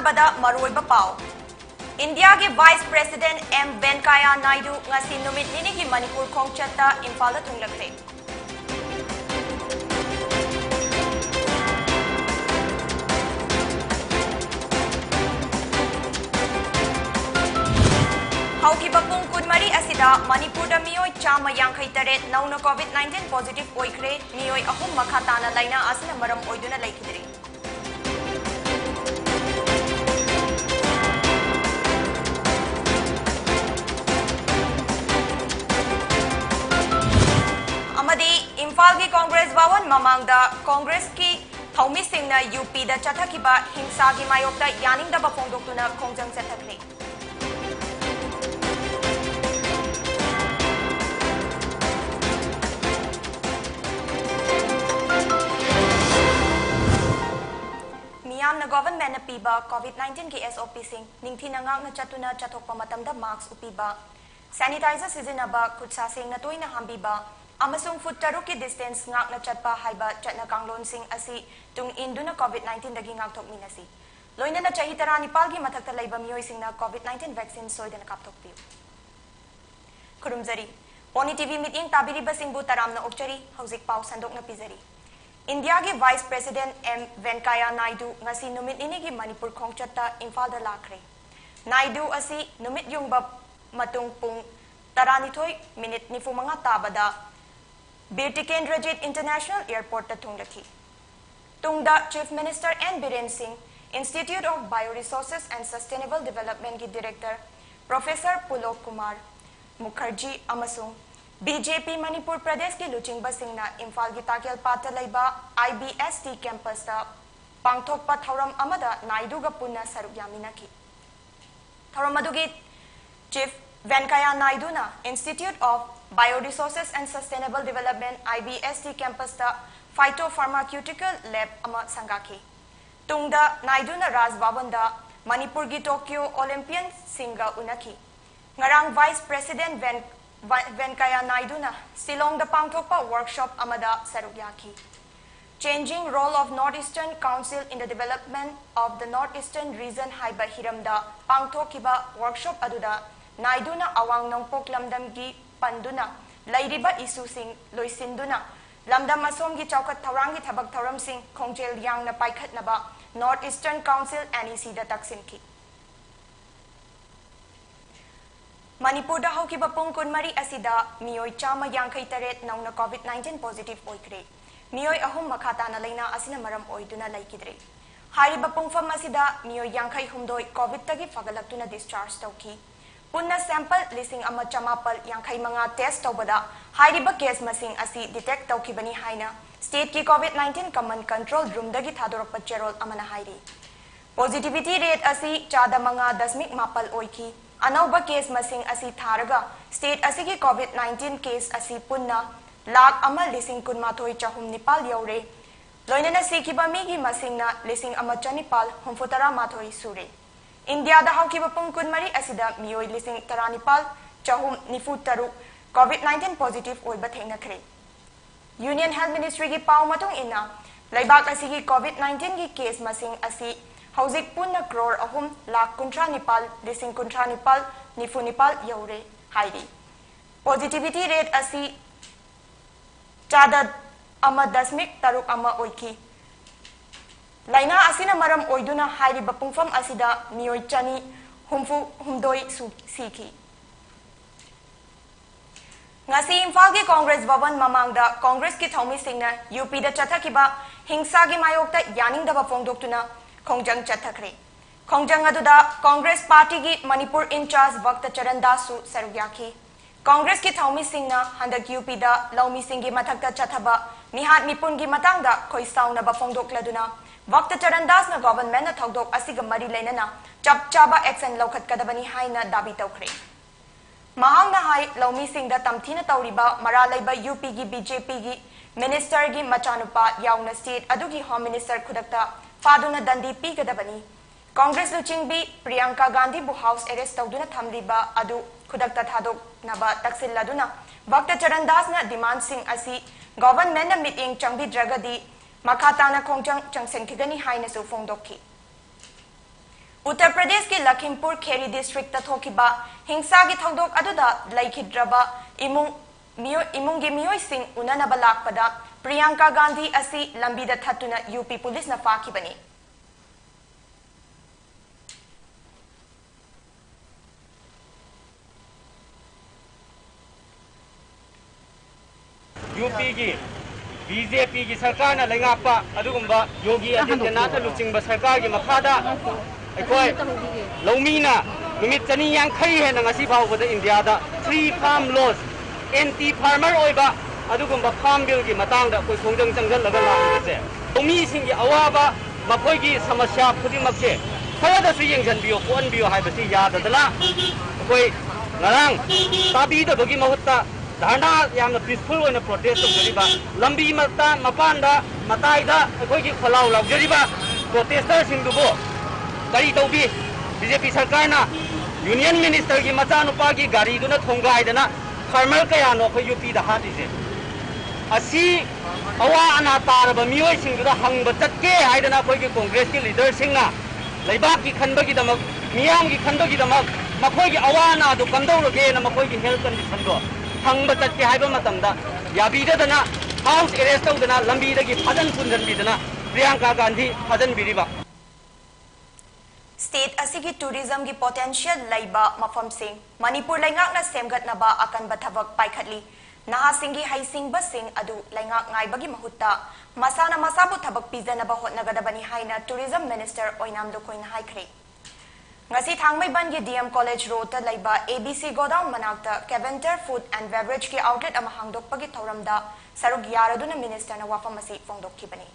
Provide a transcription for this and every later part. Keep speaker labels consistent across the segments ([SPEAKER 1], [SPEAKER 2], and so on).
[SPEAKER 1] अहानबदा मरोइबा पाव इंडिया के vice president M Venkaiah Naidu ngasi numit nini ki Manipur khongchatta Imphal da thunglakre Hauki bapung kunmari asida Manipur da miyoi chama yankhai taret nauna COVID-19 positive oikre miyoi ahum makhatana laina asina maram oiduna laikidri Imphal की कांग्रेस भवन ममांगदा कांग्रेस की थौमी सिंहना UP दा चथाखिबा हिंसा की मायोक्ता यानिंगदबा फोंदोक्तुना खोंजंग चथखरे मियामना government ना पीबा कोविड-19 की एसओपी सिंह निंगथीना ngang चतुना चथोकपा मतमदा मास्क उपीबा सैनिटाइजर सिजनबा खुदसा सिंह ना तोइना हांबीबा अमसुंग फुट तरुक की distance ngakna chatpa haiba chatna kanglon sing asi tung induna covid-19 dagi ngakthok minasi loinana chahi tara nipal gi mathakta leiba miyoi singna covid-19 vaccine soidana kapthok piu kurumzari poni tv meeting tabiri basingbu taramna okchari hojik pau sandokna pizari india gi vice president m venkaiah naidu ngasi numit ini gi manipur khongchatta imphal da lakre naidu asi numit yungba matung pung taranithoi minute nifumanga tabada Birtikendrajit International Airport ta thunglaki tungda Chief Minister N Biren Singh Institute of Bioresources and Sustainable Development ki Director Professor Pulok Kumar Mukherjee amasung BJP Manipur Pradesh ki Luchingba Singhna Imphal gi Takel Pata leiba IBST campus ta pangthokpa thauram amada Naidu ga punna saruk yaminaki thauram adugi Chief Venkaiah Naidu na Institute of Bioresources and Sustainable Development IBST campus ta phytopharmaceutical lab ama sangaki tungda Naidu na Raj Bhavan da Manipur gi Tokyo Olympian singa unaki ngarang Vice President Venkaiah Naidu na Silong da pangthokpa workshop amada sarugyaki Changing Role of Northeastern Council in the Development of the Northeastern Region haiba hiramda pangthokiba workshop aduda Naidu na awang nongpok lamdam gi panduna lairiba isu sing loisinduna lamdam asom gi chaukat thawrang gi thabak thawram sing khongjel yang na paikhat naba Northeastern Council NEC da taksin ki Manipur da hauki bapung kunmari asida miyoi chama yankhai taret nauna COVID-19 positive oikre miyoi ahum makhatana laina asina maram oiduna laikidre hari bapung fam asida miyoi yankhai humdoi COVID tagi fagalaktuna discharge tauki Punna sample lising ama chamapal yankhai manga test tawbada hairiba case masing asi detect tawkibani haina state ki COVID-19 command control room dagi thadorokpa cherol amana hairi positivity rate asi chada manga dasmik mapal oiki anauba case masing asi tharaga state asi ki COVID-19 case asi punna lakh ama lising kunmathoi chahum nipal yaure loinana sikiba mi gi masingna lising ama chanipal humfutara mathoi sure India da hauki bapung kunmari asida miyoi lising taranipal chahum nifu taru COVID-19 positive oiba thengnakhre Union Health Ministry gi pau matung ina laibak asigi COVID-19 gi case masing asi hauzik punna crore ahum lakh kuntra nipal lising kuntra nipal nifu nipal yaure hairi positivity rate asi chada ama dasmik taruk ama oiki Laina asina maram oiduna hairi bapungfam asida miyoi chani humfu humdoi siki ngasi Imphal ki Congress Bhavan mamangda Congress ki Thaumi Singhna UP da chathakiba hingsa gi mayokta yaningdaba phongdoktuna khongjang chathakre khongjang aduda Congress Party gi Manipur in charge Bhakta Charan Das su sarugyaki Congress ki Thaumi Singhna handak UP da Laumi Singh gi mathakta chathaba mihat mipun gi matangda khoisauna ba phongdokladuna Bhakta Charan Das na government na thogdok asiga mari leinana chap chaba action lokhat kadabani haina dabi tawkhre mahang na hai Laumi Singh da tamthina tawriba maralaiba UP gi BJP gi minister gi machanupa yauna state adugi home minister khudakta faduna dandi pi kadabani Congress luchingbi Priyanka Gandhi bu house arrest tawduna thamriba adu khudakta thadok naba taksil laduna Bhakta Charan Das na demand sing asi government na meeting changbi dragadi Makhatana Khongjang Changsenkigani Haina su Fongdoki. Uttar Pradesh के Lakhimpur Kheri district थोकिबा हिंसा की थौदोक अदुदा लैखिद्रबा इमुंग की मियोइसिंग उननबा लाकपदा प्रियंका गांधी असी लंबीदा थत्तुना UP police न फाखिबनी।
[SPEAKER 2] UP की BJP की सरकार न लेंगापा अदुगुंबा योगी आदित्यनाथ लुचिंग सरकार की मखादा अखोय लौमीना नुमित चनी यांखई है नंगसी फाउबदा इंडिया दा free farm laws anti farmer ओइबा अदुगुंबा फार्म बिल की मतांग दा कोई खोंजंग चंगल लगा लासे लौमी सिंह की अवाबा मखोय की समस्या खुदिमक से खरदसु यंगजनबियो कोनबियो हाइबसी याददला कोई नरंग ताबीदबगी महुत्ता धारणा यामना पीसफुल ओइना प्रोटेस्ट तौजरिबा लंबी मता मपानदा मताइदा अखोयगी खलाउ लाउजरिबा प्रोटेस्टर सिंदुबो करी तौबी बीजेपी सरकार ना यूनियन मिनिस्टर की मचानुपा की गाड़ी दुना थोंगाइदना फार्मर कयानो अखोय यूपी दा हादिसे असी अवा अना तारबा मियोय सिंदुदा हंगबा चटके हाइदना अखोयगी कांग्रेस की लीडर सिंगना लैबाक की खनबगी दमक मियाम की खनबगी दमक मखोयगी अवा अना दो कंदौरगे न मखोयगी हेल्थ कंडीशन दो हंग चटके हाइबा मतमदा याबीदना हाउस अरेस्ट तौदना लंबीदगी फजन पुनजनबीदना प्रियंका गांधी फजन बिरिबा
[SPEAKER 1] स्टेट असिगी टूरिज्म की पोटेंशियल लैबा मफम सिंह मणिपुर लैंगाकना सेमगतनबा अकनबा थबक पाइखटली नहासिंगी हाइसिंगबा सिंह अदु लैंगाक ngaibagi mahutta masana masabu thabak pijanaba hotnagadabani haina tourism minister oinam lokoina haikre ngasi thangmai ban gi DM college road ta laiba ABC godown manakta Caventer food and beverage ki outlet ama hangdokpagi thoramda saruk yaraduna minister na wafam asi fongdokkibani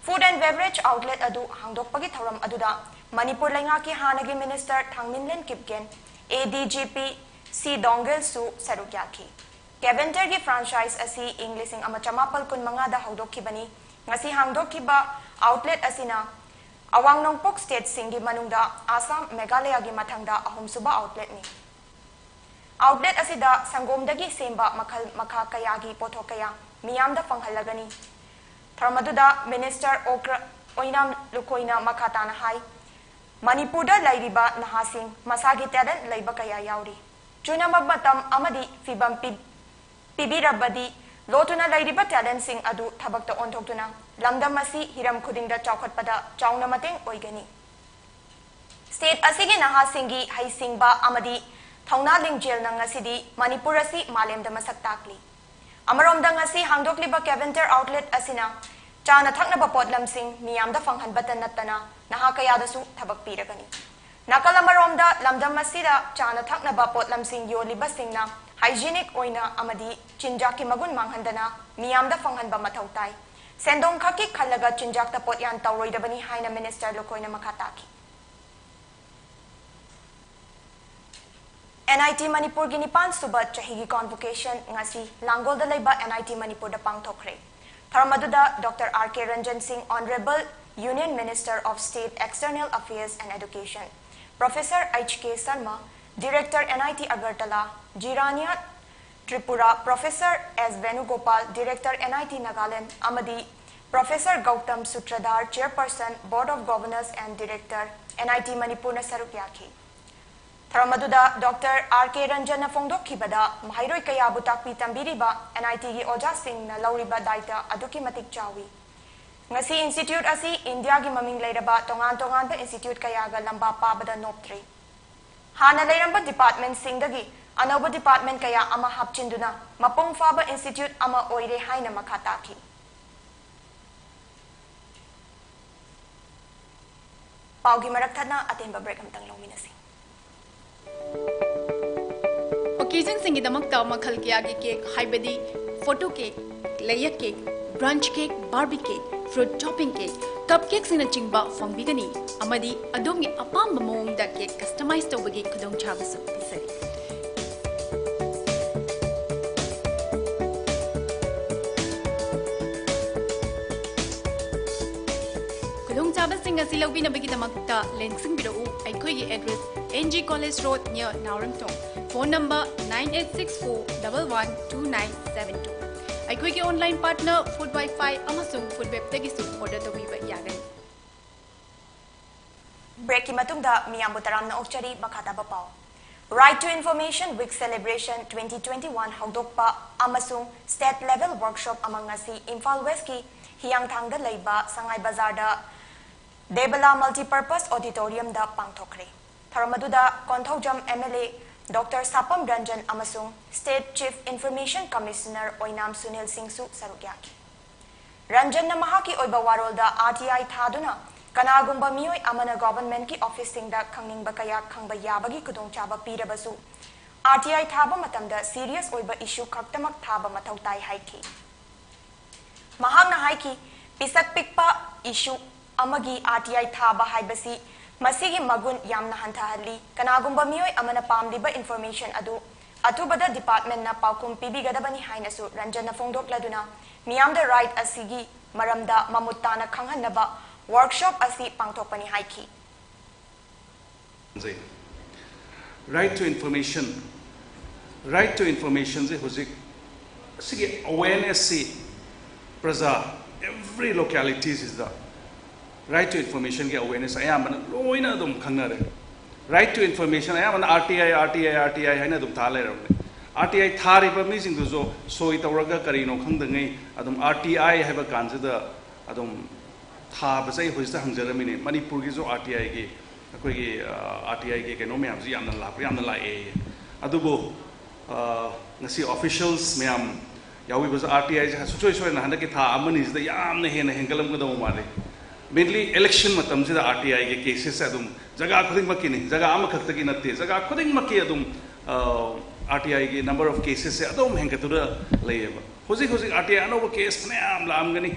[SPEAKER 1] food and beverage outlet adu hangdokpagi thoram aduda Manipur lainga ki hanagi minister Thangminlen Kipgen ADGP C Dongel Su saruk yaki Caventer की franchise असी इंग्लिशिंग अमा चमापल कुन मंगादा हौदोखिबनी ngasi hangdokhiba outlet asina awang nongpok state singi manungda Assam Meghalaya gi mathangda ahumsuba outlet ni outlet asida sangomdagi semba makhal makha kaya gi pothokaya miyamda fanghalagani thamaduda minister okra oinam lukoina makhatana hai Manipurda lairiba nahasing masagi talent laiba kaya yauri chunamag matam amadi fibam Pibirabadi, Lotuna Ladiba talent sing adu tabakta ontokuna, Lamdamasi, Hiram Kudinda Chaukat Chauna Mating Oigani. State Asigi Naha Singi, Hai Singba Amadi, Tauna Ling Jail Nangasidi, Manipurasi, Malem Damasak Takli. Amarom Dangasi, Hangdokliba Caventer outlet Asina, Chana Taknaba Potlam Sing, Miamda Fanghan Batanatana, Nahakayadasu, Tabak Piragani. Nakalamaromda, Lamdamasida, Chana Taknaba Potlam Sing, Yoliba Singna. Hygienic oina amadi chinjaki magun manghandana miyamda fanghanba mathau tai sendong khaki khalaga chinjakta potyan tawroidabani haina minister lokoina makhataki NIT Manipur gi nipan suba chahi gi convocation ngasi langol da laiba NIT Manipur da pangthokre tharmaduda Dr. R.K. Ranjan Singh Honorable Union Minister of State External Affairs and Education Professor H.K. Sarma Director NIT Agartala Jirania Tripura Professor S. Venugopal Director NIT Nagaland Amadi Professor Gautam Sutradhar Chairperson Board of Governors and Director NIT Manipur na Sarukyaki Tharamaduda Dr. R.K. Ranjan na Fongdokhibada Mahairoi Kayabu Takpi Tambiriba NIT gi Oja Singh na Lauriba Daita Aduki Matik Chawi Ngasi Institute asi India gi Maming Lairaba Tongan ba Institute Kayaga Lamba Pabada Noptri Hana Lairamba Department Singdagi Anova Department Kaya Ama Hapchinduna Mapung Faba Institute Ama Oire Haina Makataki Paugi Maraktana Atemba Break Amtang Lominasi
[SPEAKER 3] Occasion Singidamakta Makhal Kiagi cake, Hybedi, photo cake, layer cake, brunch cake, barbie cake, fruit topping cake, cupcakes in a chingba from Bigani, Amadi, Adomi Apam Mamong that cake customized over cake Kudong Chavisu, Pisari. Kudong Chavasing as Ilovina Bigidamakta, Lensing Bido, Aikoi address NG College Road near Naurangtong. Phone number 9864112972. Aikoi online partner Food Wi-Fi Amazon Food Web Tegisu order the Viva Yagan.
[SPEAKER 1] Break की मतुंगदा मियामबु तरामना ओक्चरी मखाताबा पाव Right to Information Week Celebration 2021 हौदोकपा अमसुंग State Level Workshop among ngasi Imphal West की हियांगथांगदा लैबा संगाई बाजारदा Debala Multipurpose Auditorium da पांगथोखरे थरमदुदा Konthoujam MLA Dr. Sapam Ranjan amasung State Chief Information Commissioner Oinam Sunil Singh su sarukyaki Ranjan na mahaki oiba warolda RTI thaduna Kanagumba miyoy amana government ki office singda khangning kaya khangba yabagi kudong chaba pirabasu RTI thaba matamda serious oiba issue khaktamak thaba mathau tai haiki Mahang na haiki pisak pikpa issue amagi RTI thaba haibasi masigi magun yamna hantahali kanagumba miyoy amana pamdiba information adu atubada department na paukum pibigadabani hainasu Ranjan na fongdokladuna miyamda right asigi maramda mamutana khanghanaba workshop asi pangthokpani haiki
[SPEAKER 4] right to information je hozik sige awareness si praza every localities is the right to information ge awareness ayamana loina dum khangnare right to information ayamana RTI haina dum thale ramne RTI thari ba mi sing du zo soi tawraga karino khangdangai adum RTI haba kanjada adum tha basai hoista hangjaramine manipur gi zo RTI gi akoi gi RTI gi keno me amji yamna la e adubo ngasi officials meam yawi bas RTI ja suchoi na handa ki tha amani is da yamna hena hengalam ga do male mainly election matam sida RTI ge cases adum jaga khuding makki ni jaga am khakta ki natte jaga khuding makki adum RTI ge number of cases se adum hengatura layeba hoji RTI anoba case ne am lamgani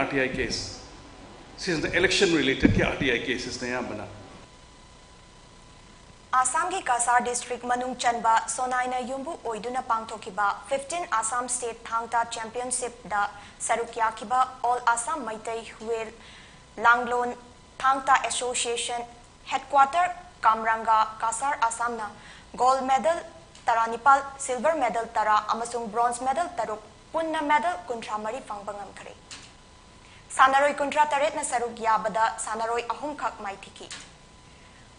[SPEAKER 4] RTI case since the election related ki RTI cases ne yam bana
[SPEAKER 1] Assam ki Kasar district manung chanba Sonaina Yumbu oiduna pangthokiba 15 Assam state thangta championship da sarukyakiba All Assam Maitai Huel Langlon Thangta Association headquarter Kamranga Kasar Assam na gold medal taranipal silver medal tara amasung bronze medal taruk punna medal kuntramari fangbangam khare Sanaroi kuntra taret na saruk yabada sanaroi ahum khak maithiki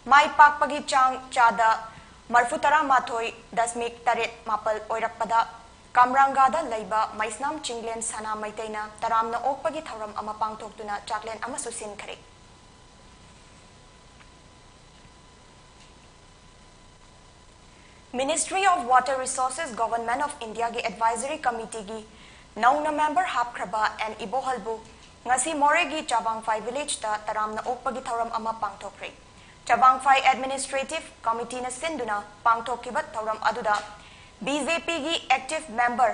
[SPEAKER 1] Mai pakpagi chang chada marfutara mathoi dasmik taret mapal oirakpada Kamrangada laiba maisnam chinglen sana maitaina taramna okpagi thauram ama pangthoktuna chaklen ama susin khare Ministry of Water Resources Government of India gi advisory committee gi nauna member hapkraba and ibohalbu ngasi moregi Chabangphai village ta taramna okpagi thauram ama pangthokre Chabangphai administrative committee na sinduna pangthokibat thauram aduda BJP gi active member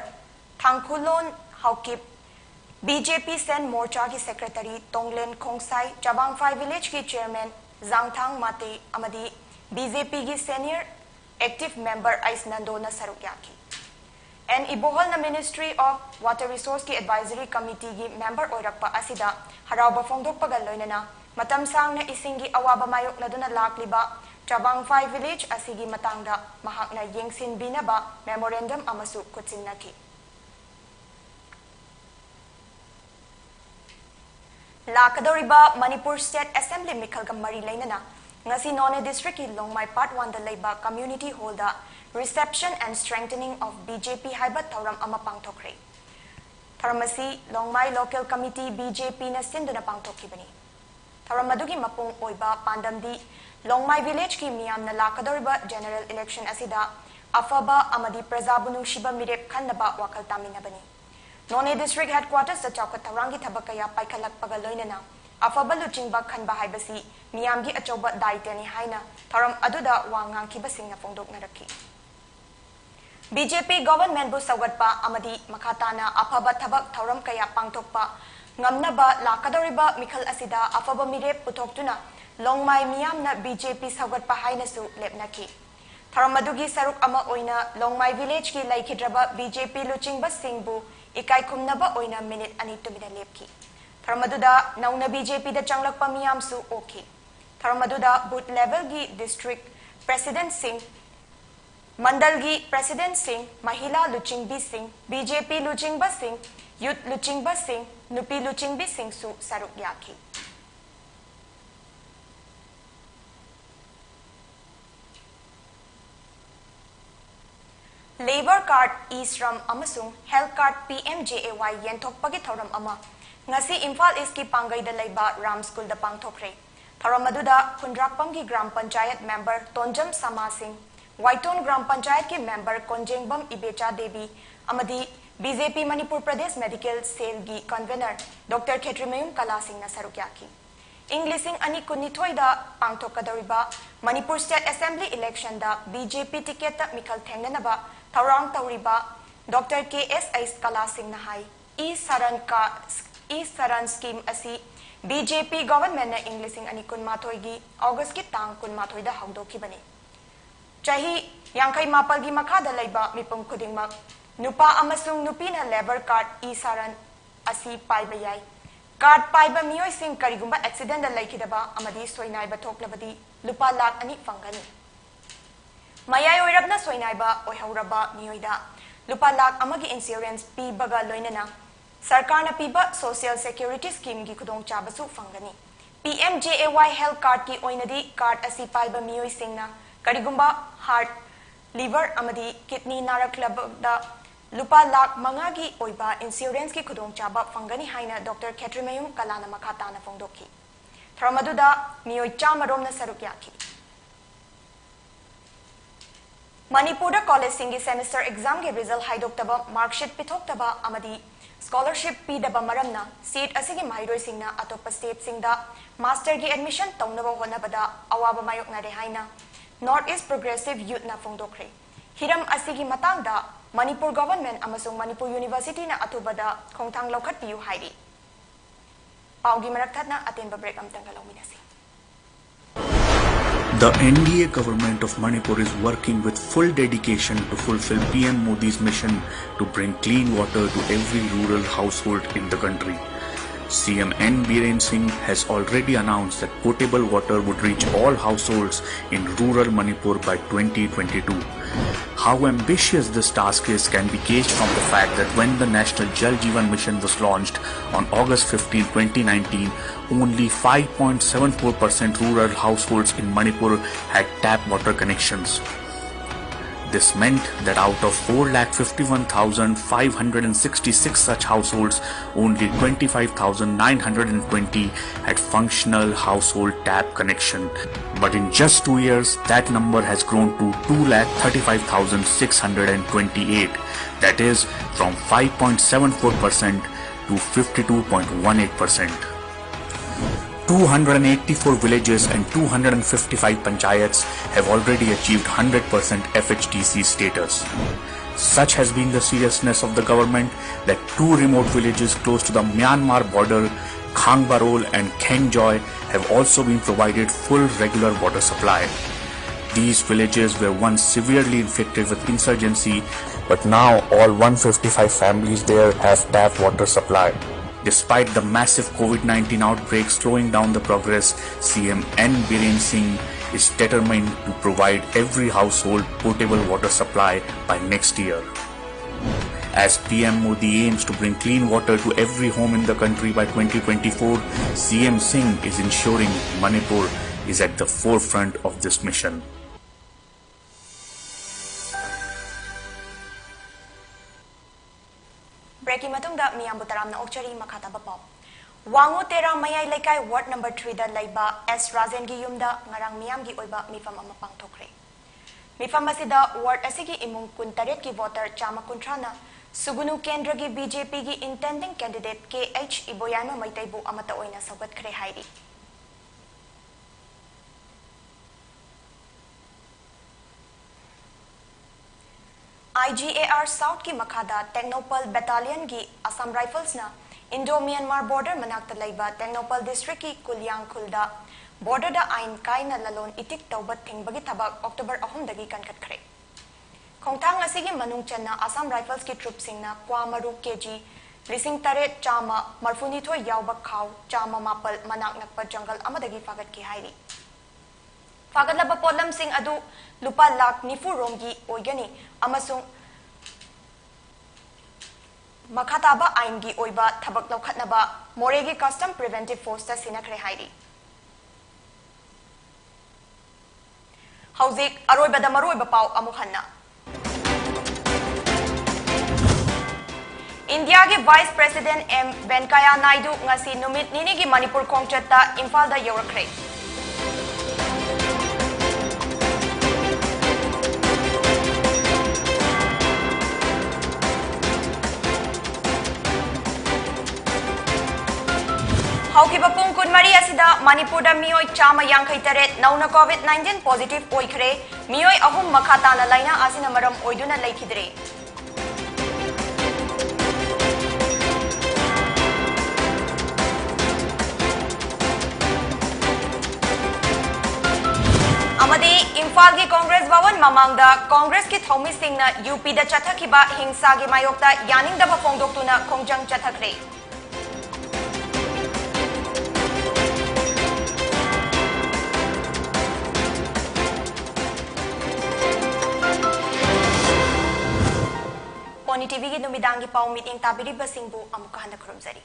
[SPEAKER 1] Thangkhulon Haukip BJP Sen Morcha gi secretary Tonglen Khongsai Chabangphai village gi chairman Zangthang Mate amadi BJP gi senior active member Aisnando na sarukyaki and Ibohol na Ministry of Water Resource ki advisory committee gi member oirakpa asida harauba fongdokpaga loinana matam sang na isingi awaba mayok na duna lakliba Chabangphai village asigi matangda mahakna yengsin binaba memorandum amasu kutsinaki Lakadoriba Manipur State Assembly mikhalga mari lainana ngasi None district ki Longmai part 1 da laiba community hall da reception and strengthening of BJP haibat thauram ama pangthokre Tharamasi Longmai local committee BJP na sinduna pangthokibani Tharamadugi mapung oiba pandamdi Longmai village ki miyam na lakadoriba general election asida afaba amadi prajabunung shiba mirep khandaba wakal taminabani None district headquarters da chaukat tharangi thabakaya paikhalak pagaloinana afaba luchingba khanba haibasi miyamgi achoba daitani haina tharam aduda wangang kibasing na fongdok naraki BJP government bu sagatpa amadi makhatana afaba thabak thauram kaya pangthokpa ngamnaba lakadoriba mikhal asida afaba mirep puthoktuna Longmai miyamna BJP sagatpa haina su lepnaki tharamadugi saruk ama oina Longmai village ki laikhidraba BJP luchingba singbu ikai khumnaba oina minute ani tumina lepki tharamaduda nauna BJP da changlakpa miyam su okay tharamaduda booth level gi district president Singh Mandalgi President Singh, Mahila Luchingbi Singh, BJP Luchingba Singh, Youth Luchingba Singh, Nupi Luchingbi Singh su saruk yaki. Labor Card E-Shram amasung Health Card PMJAY yenthokpagi thoram ama ngasi Imphal East ki Pangai da leiba Ram School da pangthokre. Thoram aduda Khundrakpam ki Gram Panchayat member Tonjam Sama Singh, Waiton Gram Panchayat ki member Konjengbam Ibecha Devi, amadi BJP Manipur Pradesh Medical Cell gi convener Dr. Khetrimayum Kala Singh na sarukyaki. Englishing ani kunithoi da pangthokadoriba Manipur State Assembly election da BJP ticket ta Mikhal Thengnanaba Thaurang Tauriba Dr. KS Kala Singh Nahai E-Saran scheme asi BJP government na Englishing ani kunmathoi gi August ki tang kunmathoi da hangdokibani. Chahi Yankai Mapal gi makha da laiba mipum khudingmak Nupa amasung nupi na labor card E-Saran asi paiba yai. Card paiba miyoi sing karigumba accident da laikidaba amadi soinaiba thoklabadi lupa lakh ani fangani. Mayai oirabna soinaiba oihauraba miyoida lupa lakh amagi insurance pibaga loinana sarkarna piba social security scheme gi khudong chabasu fangani. PMJAY health card ki oinadi card asi paiba miyoi singna karigumba heart, liver amadi kidney naraklabda Lupa lakh mangagi oiba insurance ki khudong chaba fangani haina Dr. Khetrimayum Kalana makata na fongdoki. Thramaduda miyoi chamarom na sarukyaki. Manipur college singi semester exam ge result haidoktaba marksheet pithoktaba amadi scholarship pidaba maramna seat asigi mairoi singna atopa state singda master gi admission taunaba honabada awaba mayok na rehaina North East Progressive Youth na fongdokre. Hiram asigi matangda Manipur government amasung Manipur University na atubada khongthang lokhat piu hairi. Paugi maraktat na atenba break amtang kalawminasi.
[SPEAKER 5] The NDA government of Manipur is working with full dedication to fulfill PM Modi's mission to bring clean water to every rural household in the country. CM N. Biren Singh has already announced that potable water would reach all households in rural Manipur by 2022. How ambitious this task is can be gauged from the fact that when the National Jal Jeevan Mission was launched on August 15, 2019, only 5.74% rural households in Manipur had tap water connections. This meant that out of 451,566 such households, only 25,920 had functional household tap connection. But in just 2 years, that number has grown to 235,628. That is from 5.74% to 52.18%. 284 villages and 255 panchayats have already achieved 100% FHTC status. Such has been the seriousness of the government that 2 remote villages close to the Myanmar border, Khangbarol and Khengjoy, have also been provided full regular water supply. These villages were once severely infected with insurgency, but now all 155 families there have tap water supply. Despite the massive COVID-19 outbreak slowing down the progress, CM N. Biren Singh is determined to provide every household potable water supply by next year. As PM Modi aims to bring clean water to every home in the country by 2024, CM Singh is ensuring Manipur is at the forefront of this mission.
[SPEAKER 1] Breaking matungda miyambu taramna okchari makata bapau. Wango tera mayai laikai ward number 3 da laiba S Razen gi yumda ngarang miyam gi oiba mifam ama pangthokre. Mifam asida ward asigi imung kun taret ki voter chama kuntrana Sugunu Kendra gi BJP gi intending candidate KH Iboyama Maitaibu amata oina sabat khre hairi. IGAR South ki makhada Technopal Battalion gi Assam Rifles na Indo-Myanmar border manakta laiba Technopal district ki Kulyang Khulda border da ain kaina lalon itik taubat thingbagi thabak October 2 dagi kankat khre. Khongthang asigi manung chenna Assam Rifles ki troop singna Kwamaru KG Lising Taret Chama Marfunitho Yauba Khau Chama Mapal Manak Nakpa Jungle amadagi fagat ki hairi. Fagadlaba Polam Singh adu lupa lakh nifu romgi oigani amasung makhataba aingi oiba thabak laukhatnaba Moregi Custom Preventive Force ta sinakre hairi. Hauzik aroibada maroiba pau amukhanna. India के vice president M Venkaiah Naidu ngasi numit nini gi Manipur khongchatta Imphal da yaurakre. Haukiba pung kunmari asida Manipur da miyoi chama yankai taret nauna COVID-19 positive oikre miyoi ahum makhata na laina asina maram oiduna laikhidre. Amadi Imphal ki Congress Bhavan mamangda Congress ki Thomi Singh na UP da chathakiba hingsa gi mayokta yaningdaba phongdoktuna khongjang chathakre. Pony TV ki numidang gi pau meeting tabiri basingbu amuka handa khurumzari.